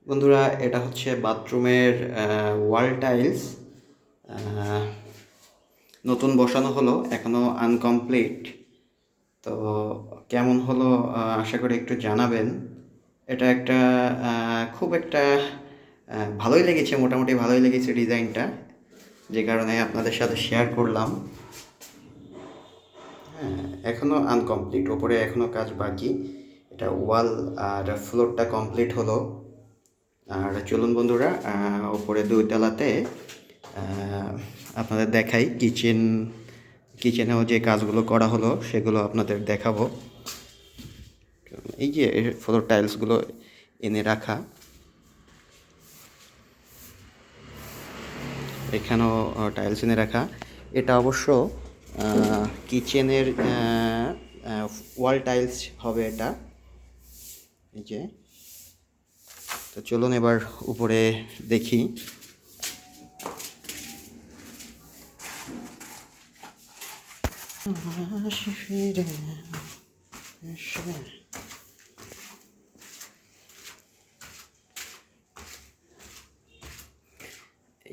বন্ধুরা, এটা হচ্ছে বাথরুমের ওয়াল টাইলস। নতুন বসানো হলো, এখনও আনকমপ্লিট। তো কেমন হলো আশা করি একটু জানাবেন। এটা একটা খুব একটা ভালোই লেগেছে, মোটামুটি ভালোই লেগেছে ডিজাইনটা, যে কারণে আপনাদের সাথে শেয়ার করলাম। হ্যাঁ, এখনও আনকমপ্লিট, ওপরে এখনও কাজ বাকি। এটা ওয়াল আর ফ্লোরটা কমপ্লিট হলো। আর চলুন বন্ধুরা, ওপরে 2 তলাতে আপনাদের দেখাই কিচেনেও যে কাজগুলো করা হলো সেগুলো আপনাদের দেখাবো। এই যে ফ্লোর টাইলসগুলো এনে রাখা, এখানেও টাইলস এনে রাখা। এটা অবশ্য কিচেনের ওয়াল টাইলস হবে এটা। এই যে, তো চলুন এবার উপরে দেখি।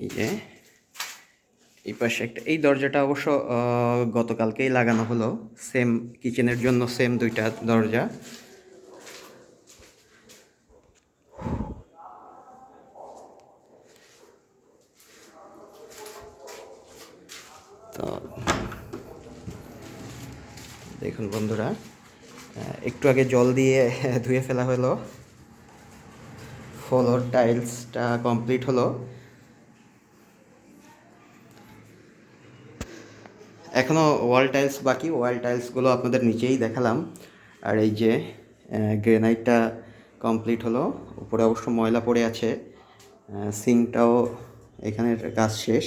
এই যে এই পাশে একটা, এই দরজাটা অবশ্য গতকালকেই লাগানো হলো। সেম কিচেনের জন্য সেম 2টা দরজা। তো দেখুন বন্ধুরা, একটু আগে জল দিয়ে ধুয়ে ফেলা হলো। ফ্লোর টাইলসটা কমপ্লিট হলো। এখনও ওয়াল টাইলস বাকি, ওয়াল টাইলসগুলো আপনাদের নিচেই দেখালাম। আর এই যে গ্রেনাইটটা কমপ্লিট হলো। উপরে অবশ্য ময়লা পড়ে আছে। সিঙ্কটাও, এখানের কাজ শেষ।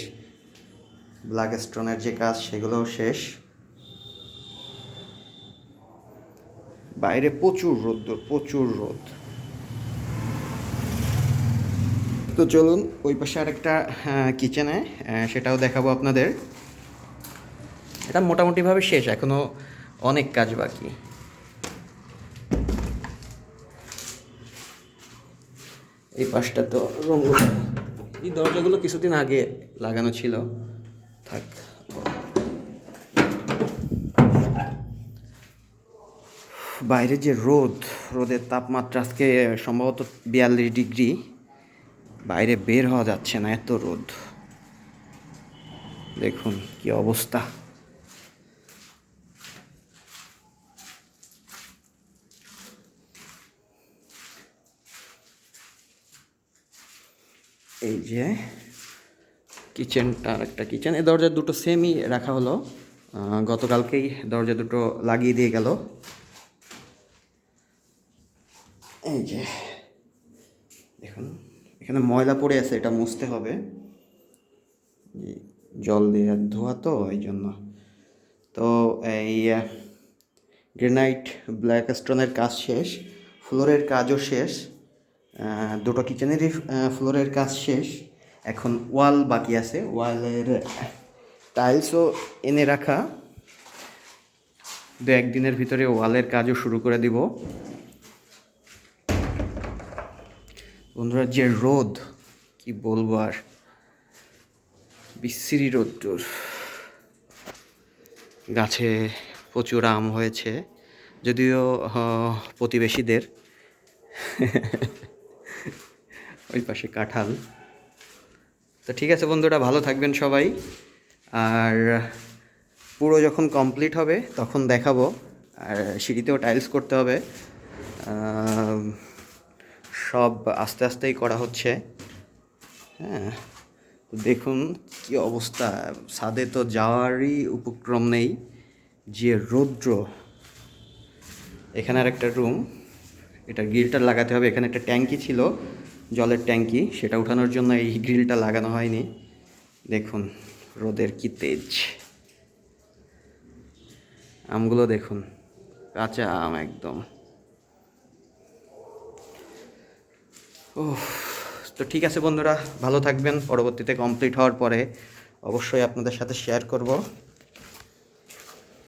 ব্ল্যাক স্টোনের যে কাজ সেগুলোও শেষ। বাইরে প্রচুর রোদ, প্রচুর রোদ। তো চলুন ওই পাশে আরেকটা কিচেনে, সেটাও দেখাবো আপনাদের। এটা মোটামুটিভাবে শেষ, এখনও অনেক কাজ বাকি। এই পাশটা তো রঙুন, এই দরজাগুলো কিছুদিন আগে লাগানো ছিল, থাক। বাইরে যে রোদের তাপমাত্রা আজকে সম্ভবত 42 ডিগ্রি। বাইরে বের হওয়া যাচ্ছে না, এত রোদ। দেখুন কি অবস্থা। এই যে কিচেনটা, একটা কিচেন, এই দরজা দুটো সেমই রাখা হলো। গতকালকেই দরজা দুটো লাগিয়ে দিয়ে গেল। এই যে দেখুন, এখানে ময়লা পড়ে আছে, এটা মুছতে হবে। জল দিয়ে ধোয়া তো, এই জন্য। তো এই গ্রেনাইট ব্ল্যাক স্টোনের কাজ শেষ, ফ্লোরের কাজও শেষ। দুটো কিচেনেরই ফ্লোরের কাজ শেষ। এখন ওয়াল বাকি আছে, ওয়ালের টাইলসও এনে রাখা। 2-1 দিনের ভিতরে ওয়ালের কাজও শুরু করে দিব। বন্ধুরা, যে রোদ, কি বলবো আর, বিশ্রী রোদ্দুর। গাছে প্রচুর আম হয়েছে, যদিও প্রতিবেশীদের। ওই পাশে কাঁঠাল। তো ঠিক আছে বন্ধুরা, ভালো থাকবেন সবাই। আর পুরো যখন কমপ্লিট হবে তখন দেখাবো। আর সিঁড়িতেও টাইলস করতে হবে। সব আস্তে আস্তেই করা হচ্ছে। হ্যাঁ, দেখুন কি অবস্থা। ছাদে তো যাওয়ারই উপক্রম নেই, যে রৌদ্র। এখানে আর একটা রুম, এটা গ্রিলটা লাগাতে হবে। এখানে একটা ট্যাঙ্কি ছিল, জলের ট্যাঙ্কি, সেটা উঠানোর জন্য এই গ্রিলটা লাগানো হয়নি। দেখুন রোদের কি তেজ। আমগুলো দেখুন, কাঁচা আম একদম। ও, তো ঠিক আছে বন্ধুরা, ভালো থাকবেন। পরবর্তীতে কমপ্লিট হওয়ার পরে অবশ্যই আপনাদের সাথে শেয়ার করব।